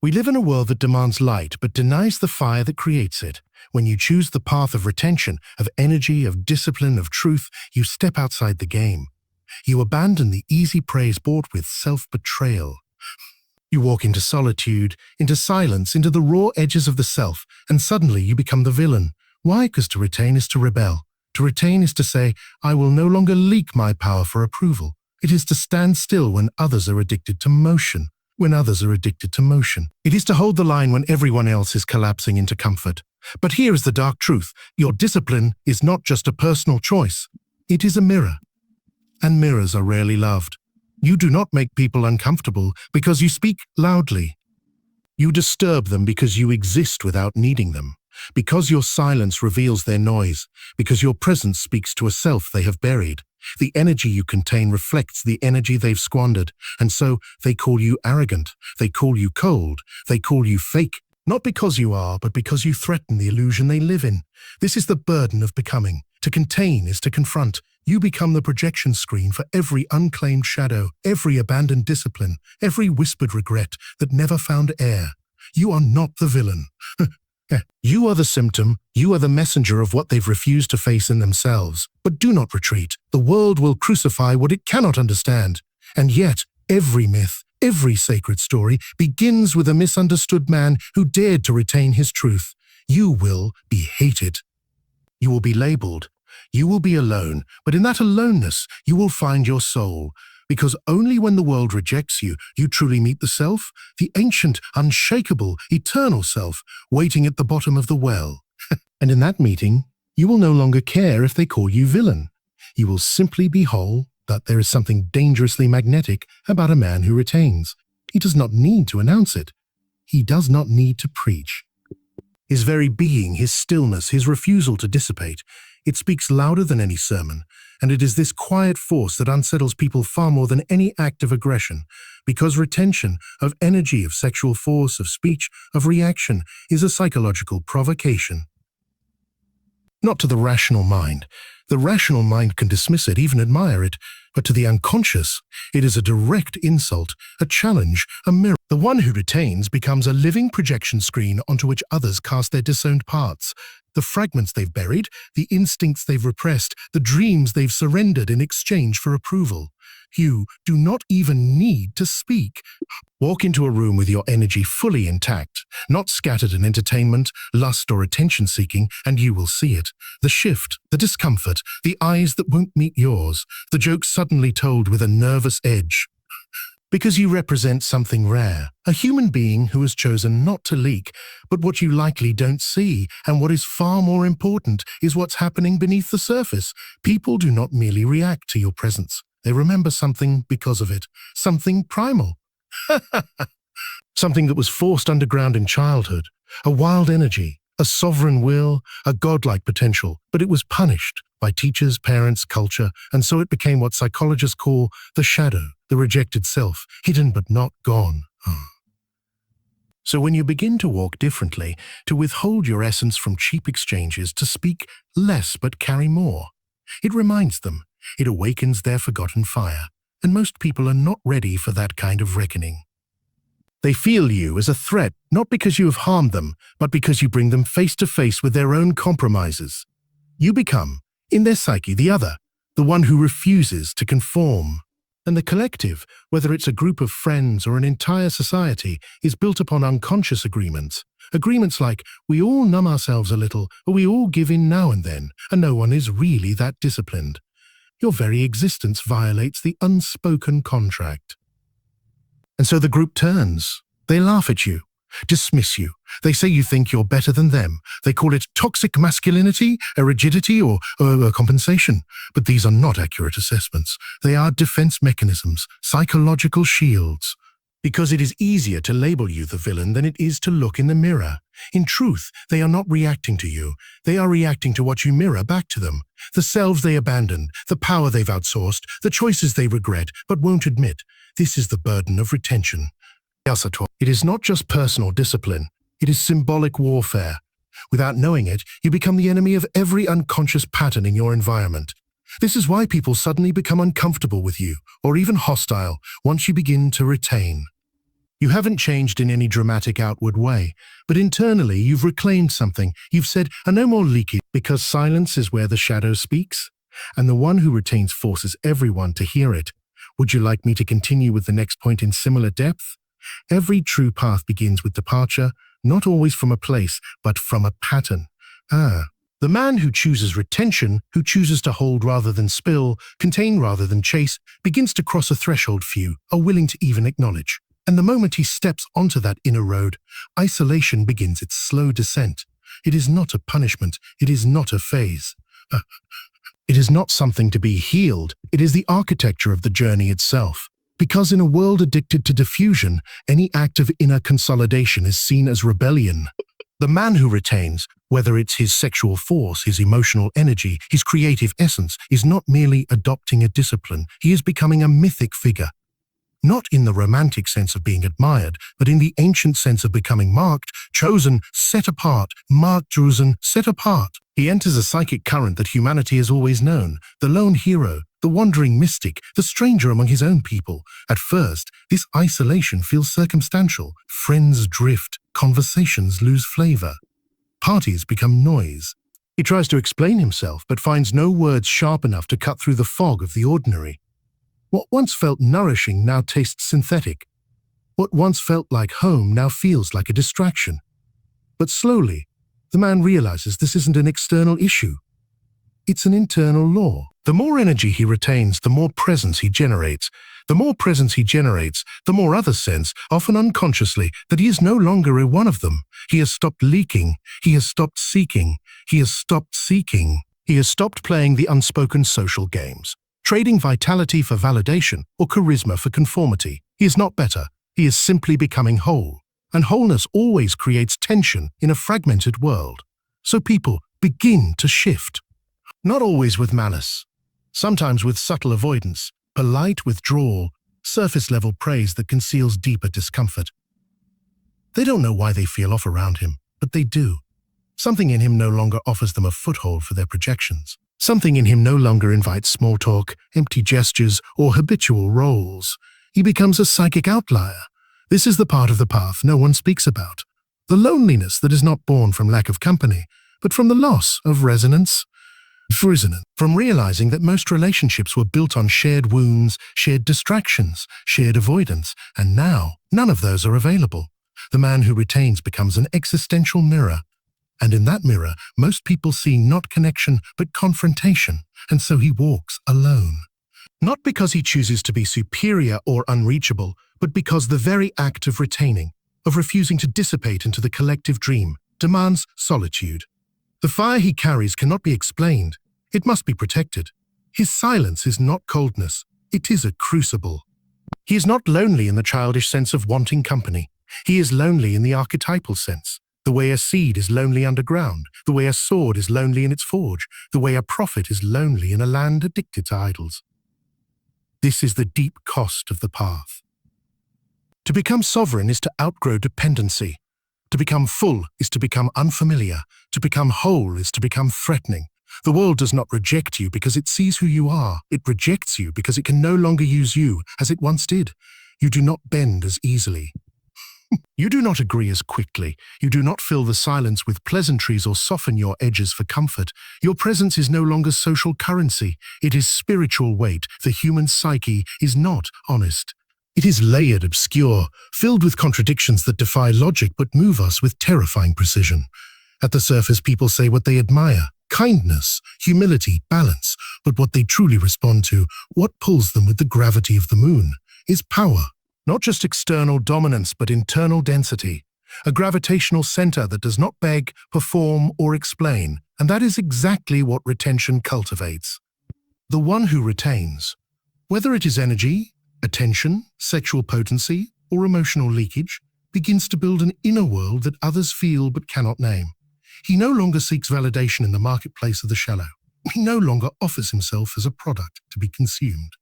We live in a world that demands light but denies the fire that creates it. When you choose the path of retention, of energy, of discipline, of truth, you step outside the game. You abandon the easy praise bought with self-betrayal. You walk into solitude, into silence, into the raw edges of the self, and suddenly you become the villain. Why? Because to retain is to rebel. To retain is to say, I will no longer leak my power for approval. It is to stand still when others are addicted to motion. When others are addicted to motion. It is to hold the line when everyone else is collapsing into comfort. But here is the dark truth. Your discipline is not just a personal choice. It is a mirror. And mirrors are rarely loved. You do not make people uncomfortable because you speak loudly. You disturb them because you exist without needing them. Because your silence reveals their noise. Because your presence speaks to a self they have buried. The energy you contain reflects the energy they've squandered, and so they call you arrogant, they call you cold, they call you fake, not because you are, but because you threaten the illusion they live in. This is the burden of becoming. To contain is to confront. You become the projection screen for every unclaimed shadow, every abandoned discipline, every whispered regret that never found air. You are not the villain. You are the symptom, you are the messenger of what they've refused to face in themselves. But do not retreat. The world will crucify what it cannot understand. And yet, every myth, every sacred story begins with a misunderstood man who dared to retain his truth. You will be hated. You will be labeled. You will be alone. But in that aloneness, you will find your soul. Because only when the world rejects you, you truly meet the self, the ancient, unshakable, eternal self, waiting at the bottom of the well. And in that meeting, you will no longer care if they call you villain. You will simply be whole, that there is something dangerously magnetic about a man who retains. He does not need to announce it. He does not need to preach. His very being, his stillness, his refusal to dissipate, it speaks louder than any sermon, and it is this quiet force that unsettles people far more than any act of aggression, because retention of energy, of sexual force, of speech, of reaction is a psychological provocation. Not to the rational mind. The rational mind can dismiss it, even admire it, but to the unconscious, it is a direct insult, a challenge, a mirror. The one who retains becomes a living projection screen onto which others cast their disowned parts. The fragments they've buried, the instincts they've repressed, the dreams they've surrendered in exchange for approval. You do not even need to speak. Walk into a room with your energy fully intact, not scattered in entertainment, lust, or attention-seeking, and you will see it. The shift, the discomfort, the eyes that won't meet yours, the joke suddenly told with a nervous edge. Because you represent something rare, a human being who has chosen not to leak, but what you likely don't see, and what is far more important is what's happening beneath the surface. People do not merely react to your presence. They remember something because of it, something primal. Something that was forced underground in childhood, a wild energy, a sovereign will, a godlike potential, but it was punished by teachers, parents, culture, and so it became what psychologists call the shadow, the rejected self, hidden but not gone. So when you begin to walk differently, to withhold your essence from cheap exchanges, to speak less but carry more, it reminds them, it awakens their forgotten fire, and most people are not ready for that kind of reckoning. They feel you as a threat, not because you have harmed them, but because you bring them face to face with their own compromises. You become, in their psyche, the other, the one who refuses to conform. And the collective, whether it's a group of friends or an entire society, is built upon unconscious agreements. Agreements like, we all numb ourselves a little, or we all give in now and then, and no one is really that disciplined. Your very existence violates the unspoken contract. And so the group turns. They laugh at you, dismiss you. They say you think you're better than them. They call it toxic masculinity, a rigidity, or a compensation. But these are not accurate assessments. They are defense mechanisms, psychological shields. Because it is easier to label you the villain than it is to look in the mirror. In truth, they are not reacting to you. They are reacting to what you mirror back to them. The selves they abandoned, the power they've outsourced, the choices they regret but won't admit. This is the burden of retention. It is not just personal discipline. It is symbolic warfare. Without knowing it, you become the enemy of every unconscious pattern in your environment. This is why people suddenly become uncomfortable with you, or even hostile, once you begin to retain. You haven't changed in any dramatic outward way, but internally you've reclaimed something. You've said, no more leakage, because silence is where the shadow speaks, and the one who retains forces everyone to hear it. Would you like me to continue with the next point in similar depth? Every true path begins with departure, not always from a place, but from a pattern. The man who chooses retention, who chooses to hold rather than spill, contain rather than chase, begins to cross a threshold few are willing to even acknowledge. And the moment he steps onto that inner road, isolation begins its slow descent. It is not a punishment. It is not a phase. It is not something to be healed. It is the architecture of the journey itself. Because in a world addicted to diffusion, any act of inner consolidation is seen as rebellion. The man who retains, whether it's his sexual force, his emotional energy, his creative essence, is not merely adopting a discipline. He is becoming a mythic figure. Not in the romantic sense of being admired, but in the ancient sense of becoming marked, chosen, set apart, marked, chosen, set apart. He enters a psychic current that humanity has always known, the lone hero, the wandering mystic, the stranger among his own people. At first, this isolation feels circumstantial. Friends drift, conversations lose flavor. Parties become noise. He tries to explain himself, but finds no words sharp enough to cut through the fog of the ordinary. What once felt nourishing now tastes synthetic. What once felt like home now feels like a distraction. But slowly, the man realizes this isn't an external issue. It's an internal law. The more energy he retains, the more presence he generates. The more presence he generates, the more others sense, often unconsciously, that he is no longer a one of them. He has stopped leaking. He has stopped seeking. He has stopped seeking. He has stopped playing the unspoken social games, trading vitality for validation or charisma for conformity. He is not better. He is simply becoming whole. And wholeness always creates tension in a fragmented world. So people begin to shift. Not always with malice. Sometimes with subtle avoidance, polite withdrawal, surface-level praise that conceals deeper discomfort. They don't know why they feel off around him, but they do. Something in him no longer offers them a foothold for their projections. Something in him no longer invites small talk, empty gestures, or habitual roles. He becomes a psychic outlier. This is the part of the path no one speaks about. The loneliness that is not born from lack of company, but from the loss of resonance. From realizing that most relationships were built on shared wounds, shared distractions, shared avoidance, and now none of those are available. The man who retains becomes an existential mirror. And in that mirror, most people see not connection, but confrontation, and so he walks alone. Not because he chooses to be superior or unreachable, but because the very act of retaining, of refusing to dissipate into the collective dream, demands solitude. The fire he carries cannot be explained. It must be protected. His silence is not coldness. It is a crucible. He is not lonely in the childish sense of wanting company. He is lonely in the archetypal sense. The way a seed is lonely underground, the way a sword is lonely in its forge, the way a prophet is lonely in a land addicted to idols. This is the deep cost of the path. To become sovereign is to outgrow dependency. To become full is to become unfamiliar. To become whole is to become threatening. The world does not reject you because it sees who you are. It rejects you because it can no longer use you as it once did. You do not bend as easily. You do not agree as quickly. You do not fill the silence with pleasantries or soften your edges for comfort. Your presence is no longer social currency. It is spiritual weight. The human psyche is not honest. It is layered, obscure, filled with contradictions that defy logic but move us with terrifying precision. At the surface, people say what they admire: kindness, humility, balance. But what they truly respond to, what pulls them with the gravity of the moon, is power. Not just external dominance, but internal density. A gravitational center that does not beg, perform, or explain. And that is exactly what retention cultivates. The one who retains, whether it is energy, attention, sexual potency, or emotional leakage, begins to build an inner world that others feel but cannot name. He no longer seeks validation in the marketplace of the shallow. He no longer offers himself as a product to be consumed.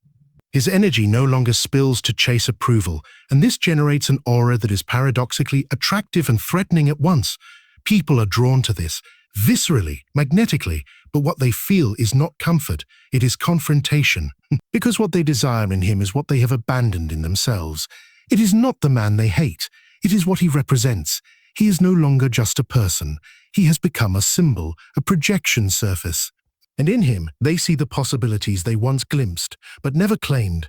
His energy no longer spills to chase approval, and this generates an aura that is paradoxically attractive and threatening at once. People are drawn to this, viscerally, magnetically, but what they feel is not comfort, it is confrontation, because what they desire in him is what they have abandoned in themselves. It is not the man they hate. It is what he represents. He is no longer just a person. He has become a symbol, a projection surface. And in him, they see the possibilities they once glimpsed, but never claimed.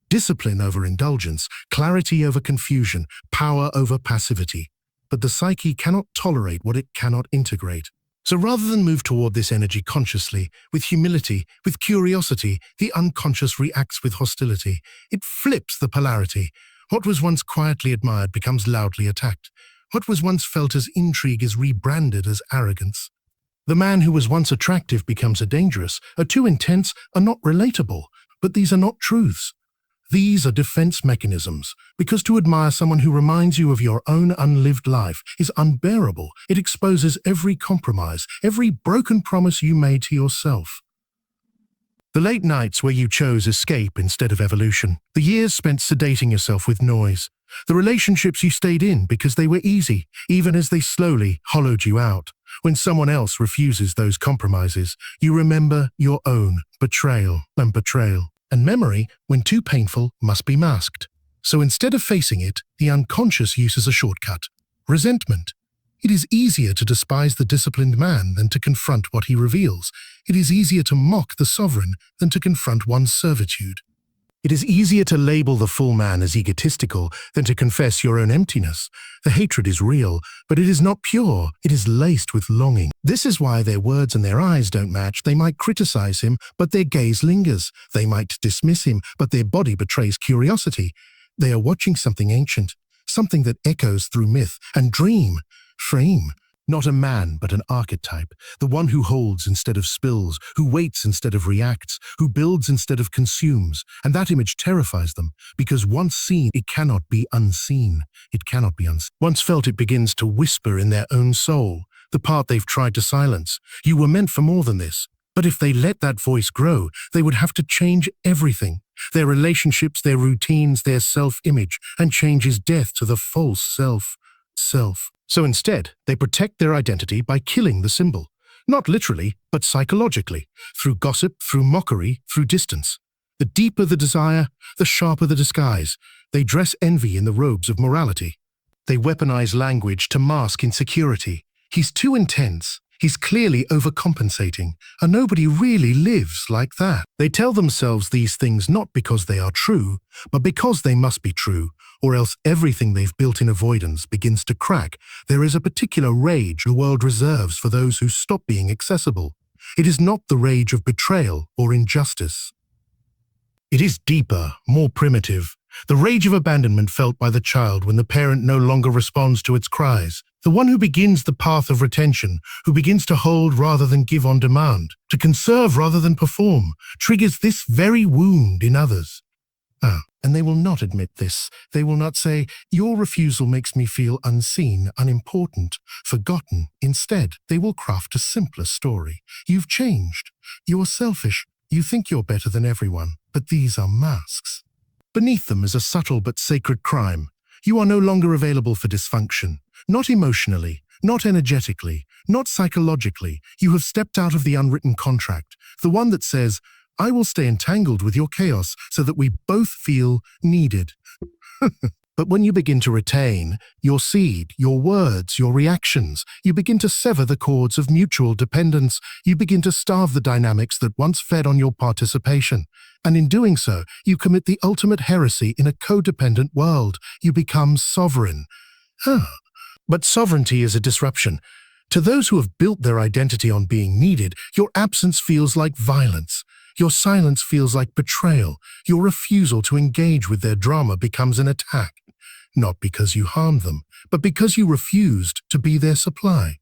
Discipline over indulgence, clarity over confusion, power over passivity. But the psyche cannot tolerate what it cannot integrate. So rather than move toward this energy consciously, with humility, with curiosity, the unconscious reacts with hostility. It flips the polarity. What was once quietly admired becomes loudly attacked. What was once felt as intrigue is rebranded as arrogance. The man who was once attractive becomes a dangerous, are too intense, are not relatable. But these are not truths. These are defense mechanisms, because to admire someone who reminds you of your own unlived life is unbearable. It exposes every compromise, every broken promise you made to yourself. The late nights where you chose escape instead of evolution, the years spent sedating yourself with noise, the relationships you stayed in because they were easy, even as they slowly hollowed you out. When someone else refuses those compromises, you remember your own betrayal. And memory, when too painful, must be masked. So instead of facing it, the unconscious uses a shortcut: resentment. It is easier to despise the disciplined man than to confront what he reveals. It is easier to mock the sovereign than to confront one's servitude. It is easier to label the full man as egotistical than to confess your own emptiness. The hatred is real, but it is not pure. It is laced with longing. This is why their words and their eyes don't match. They might criticize him, but their gaze lingers. They might dismiss him, but their body betrays curiosity. They are watching something ancient, something that echoes through myth and dream. Frame. Not a man, but an archetype, the one who holds instead of spills, who waits instead of reacts, who builds instead of consumes. And that image terrifies them, because once seen, it cannot be unseen. It cannot be unseen. Once felt, it begins to whisper in their own soul, the part they've tried to silence. You were meant for more than this. But if they let that voice grow, they would have to change everything. Their relationships, their routines, their self-image, and change is death to the false self. So instead, they protect their identity by killing the symbol. Not literally, but psychologically, through gossip, through mockery, through distance. The deeper the desire, the sharper the disguise. They dress envy in the robes of morality. They weaponize language to mask insecurity. He's too intense. He's clearly overcompensating, and nobody really lives like that. They tell themselves these things not because they are true, but because they must be true, or else everything they've built in avoidance begins to crack. There is a particular rage the world reserves for those who stop being accessible. It is not the rage of betrayal or injustice. It is deeper, more primitive. The rage of abandonment felt by the child when the parent no longer responds to its cries. The one who begins the path of retention, who begins to hold rather than give on demand, to conserve rather than perform, triggers this very wound in others. And they will not admit this. They will not say, your refusal makes me feel unseen, unimportant, forgotten. Instead, they will craft a simpler story. You've changed. You're selfish. You think you're better than everyone. But these are masks. Beneath them is a subtle but sacred crime. You are no longer available for dysfunction. Not emotionally, not energetically, not psychologically. You have stepped out of the unwritten contract, the one that says, I will stay entangled with your chaos so that we both feel needed. But when you begin to retain your seed, your words, your reactions, you begin to sever the cords of mutual dependence. You begin to starve the dynamics that once fed on your participation. And in doing so, you commit the ultimate heresy in a codependent world. You become sovereign. But sovereignty is a disruption. To those who have built their identity on being needed, your absence feels like violence. Your silence feels like betrayal. Your refusal to engage with their drama becomes an attack. Not because you harmed them, but because you refused to be their supply.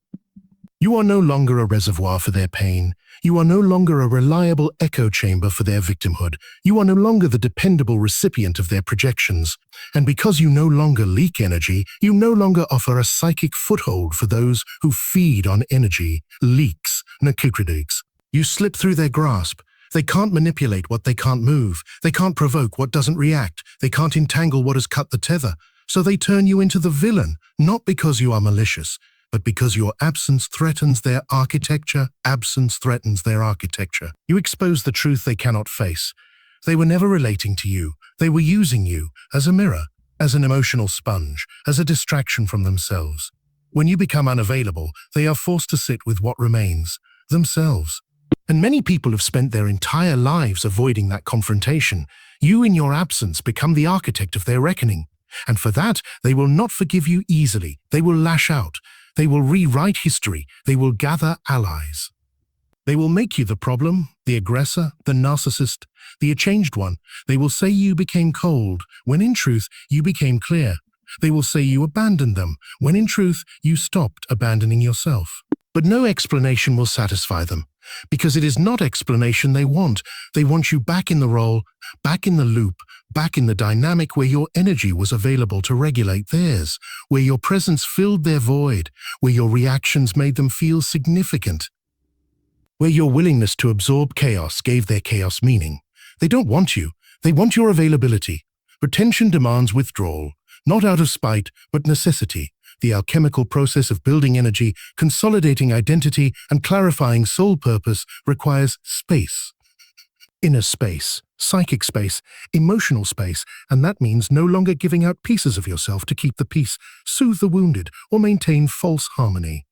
You are no longer a reservoir for their pain. You are no longer a reliable echo chamber for their victimhood. You are no longer the dependable recipient of their projections. And because you no longer leak energy, you no longer offer a psychic foothold for those who feed on energy, leaks, nakukridigs. You slip through their grasp. They can't manipulate what they can't move. They can't provoke what doesn't react. They can't entangle what has cut the tether. So they turn you into the villain, not because you are malicious, but because your absence threatens their architecture. Absence threatens their architecture. You expose the truth they cannot face. They were never relating to you. They were using you as a mirror. as an emotional sponge, as a distraction from themselves. When you become unavailable, they are forced to sit with what remains, themselves. And many people have spent their entire lives avoiding that confrontation. You, in your absence, become the architect of their reckoning. And for that, they will not forgive you easily. They will lash out. They will rewrite history. They will gather allies. They will make you the problem, the aggressor, the narcissist, the changed one. They will say you became cold, when in truth, you became clear. They will say you abandoned them, when in truth, you stopped abandoning yourself. But no explanation will satisfy them, because it is not explanation they want. They want you back in the role, back in the loop, back in the dynamic where your energy was available to regulate theirs, where your presence filled their void, where your reactions made them feel significant, where your willingness to absorb chaos gave their chaos meaning. They don't want you. They want your availability. Retention demands withdrawal, not out of spite, but necessity. The alchemical process of building energy, consolidating identity, and clarifying soul purpose requires space. Inner space, psychic space, emotional space, and that means no longer giving out pieces of yourself to keep the peace, soothe the wounded, or maintain false harmony.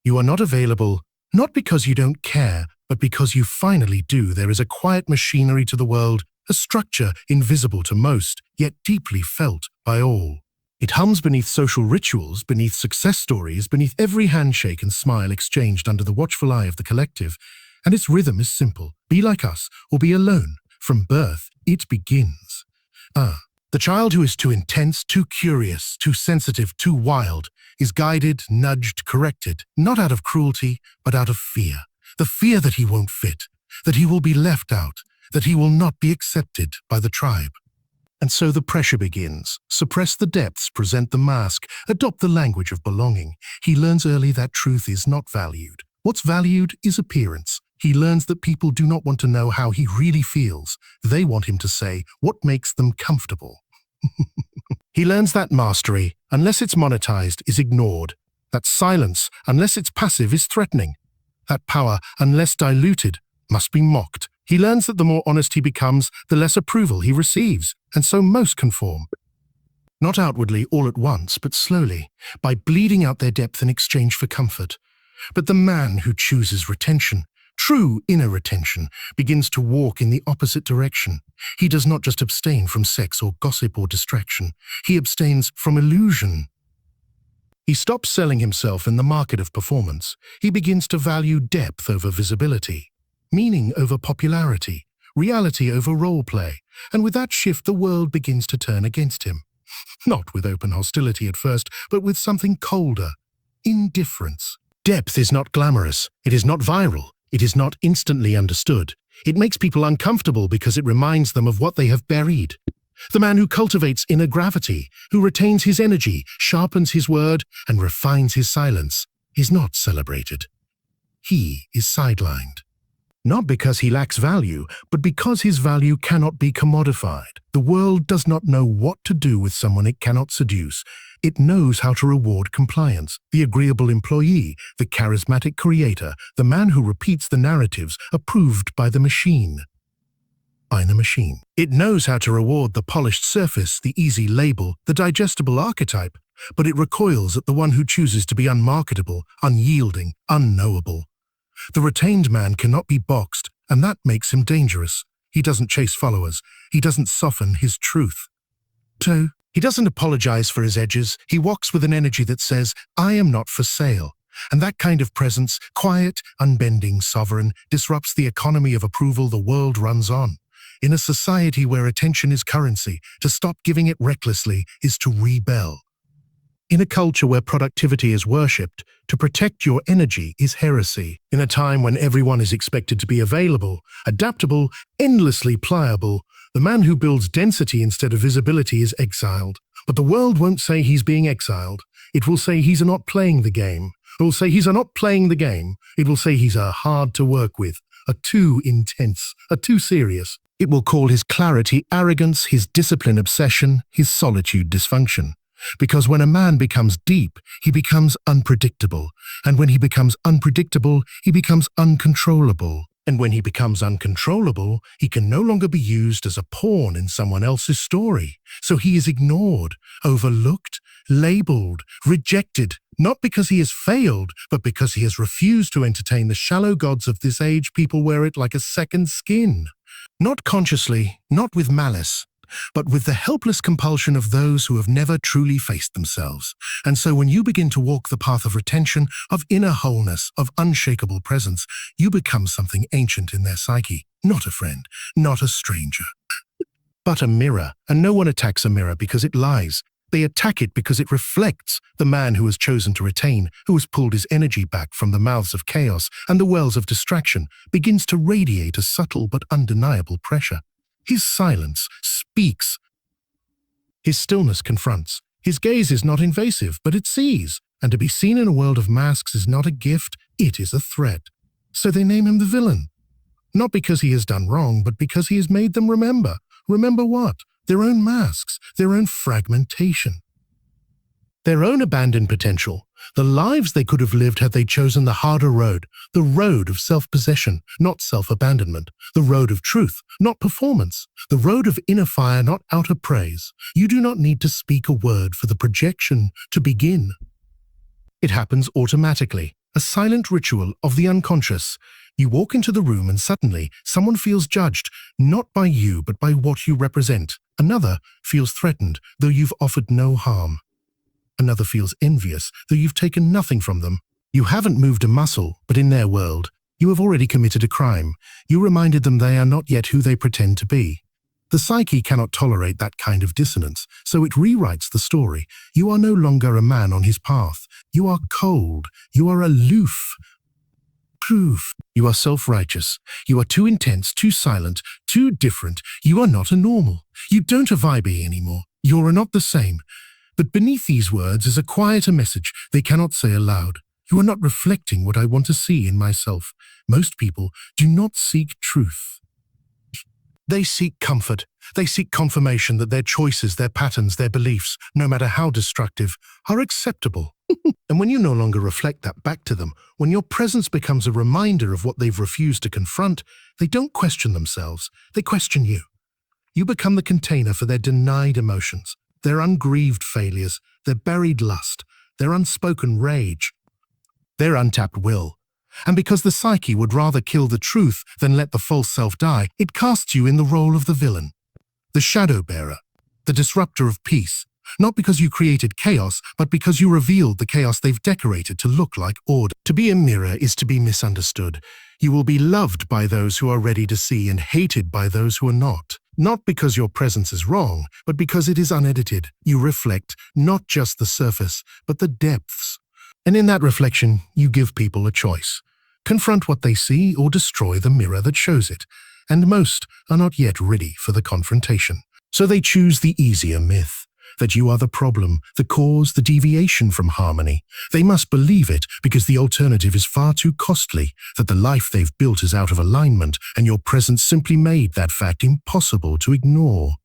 You are not available, not because you don't care, but because you finally do. There is a quiet machinery to the world, a structure invisible to most, yet deeply felt by all. It hums beneath social rituals, beneath success stories, beneath every handshake and smile exchanged under the watchful eye of the collective. And its rhythm is simple. Be like us, or be alone. From birth, it begins. The child who is too intense, too curious, too sensitive, too wild, is guided, nudged, corrected, not out of cruelty, but out of fear. The fear that he won't fit, that he will be left out, that he will not be accepted by the tribe. And so the pressure begins. Suppress the depths, present the mask, adopt the language of belonging. He learns early that truth is not valued. What's valued is appearance. He learns that people do not want to know how he really feels. They want him to say what makes them comfortable. He learns that mastery, unless it's monetized, is ignored. That silence, unless it's passive, is threatening. That power, unless diluted, must be mocked. He learns that the more honest he becomes, the less approval he receives, and so most conform. Not outwardly all at once, but slowly, by bleeding out their depth in exchange for comfort. But the man who chooses retention, true inner retention, begins to walk in the opposite direction. He does not just abstain from sex or gossip or distraction. He abstains from illusion. He stops selling himself in the market of performance. He begins to value depth over visibility, meaning over popularity, reality over role play. And with that shift, the world begins to turn against him. Not with open hostility at first, but with something colder, indifference. Depth is not glamorous. It is not viral. It is not instantly understood. It makes people uncomfortable because it reminds them of what they have buried. The man who cultivates inner gravity, who retains his energy, sharpens his word, and refines his silence, is not celebrated. He is sidelined. Not because he lacks value, but because his value cannot be commodified. The world does not know what to do with someone it cannot seduce. It knows how to reward compliance, the agreeable employee, the charismatic creator, the man who repeats the narratives approved by the machine. Inner machine. It knows how to reward the polished surface, the easy label, the digestible archetype, but it recoils at the one who chooses to be unmarketable, unyielding, unknowable. The retained man cannot be boxed, and that makes him dangerous. He doesn't chase followers. He doesn't soften his truth. 2. He doesn't apologize for his edges. He walks with an energy that says, I am not for sale. And that kind of presence, quiet, unbending, sovereign, disrupts the economy of approval the world runs on. In a society where attention is currency, to stop giving it recklessly is to rebel. In a culture where productivity is worshipped, to protect your energy is heresy. In a time when everyone is expected to be available, adaptable, endlessly pliable, the man who builds density instead of visibility is exiled. But the world won't say he's being exiled. It will say he's not playing the game. It will say he's not playing the game. It will say he's hard to work with, too intense, too serious. It will call his clarity arrogance, his discipline obsession, his solitude dysfunction. Because when a man becomes deep, he becomes unpredictable. And when he becomes unpredictable, he becomes uncontrollable. And when he becomes uncontrollable, he can no longer be used as a pawn in someone else's story. So he is ignored, overlooked, labeled, rejected, not because he has failed, but because he has refused to entertain the shallow gods of this age. People wear it like a second skin. Not consciously, not with malice, but with the helpless compulsion of those who have never truly faced themselves. And so when you begin to walk the path of retention, of inner wholeness, of unshakable presence, you become something ancient in their psyche, not a friend, not a stranger, but a mirror. And no one attacks a mirror because it lies. They attack it because it reflects the man who has chosen to retain, who has pulled his energy back from the mouths of chaos and the wells of distraction, begins to radiate a subtle but undeniable pressure. His silence speaks. His stillness confronts. His gaze is not invasive, but it sees. And to be seen in a world of masks is not a gift, it is a threat. So they name him the villain. Not because he has done wrong, but because he has made them remember. Remember what? Their own masks, their own fragmentation. Their own abandoned potential. The lives they could have lived had they chosen the harder road, the road of self-possession, not self-abandonment, the road of truth, not performance, the road of inner fire, not outer praise. You do not need to speak a word for the projection to begin. It happens automatically, a silent ritual of the unconscious. You walk into the room and suddenly someone feels judged, not by you but by what you represent. Another feels threatened, though you've offered no harm. Another feels envious, though you've taken nothing from them. You haven't moved a muscle, but in their world, you have already committed a crime. You reminded them they are not yet who they pretend to be. The psyche cannot tolerate that kind of dissonance, so it rewrites the story. You are no longer a man on his path. You are cold. You are aloof. Proof. You are self-righteous. You are too intense, too silent, too different. You are not a normal. You don't a vibe anymore. You are not the same. But beneath these words is a quieter message they cannot say aloud. You are not reflecting what I want to see in myself. Most people do not seek truth. They seek comfort. They seek confirmation that their choices, their patterns, their beliefs, no matter how destructive, are acceptable. And when you no longer reflect that back to them, when your presence becomes a reminder of what they've refused to confront, they don't question themselves. They question you. You become the container for their denied emotions, their ungrieved failures, their buried lust, their unspoken rage, their untapped will. And because the psyche would rather kill the truth than let the false self die, it casts you in the role of the villain, the shadow bearer, the disruptor of peace, not because you created chaos, but because you revealed the chaos they've decorated to look like order. To be a mirror is to be misunderstood. You will be loved by those who are ready to see and hated by those who are not. Not because your presence is wrong, but because it is unedited. You reflect not just the surface, but the depths. And in that reflection, you give people a choice. Confront what they see or destroy the mirror that shows it. And most are not yet ready for the confrontation. So they choose the easier myth, that you are the problem, the cause, the deviation from harmony. They must believe it because the alternative is far too costly, that the life they've built is out of alignment, and your presence simply made that fact impossible to ignore.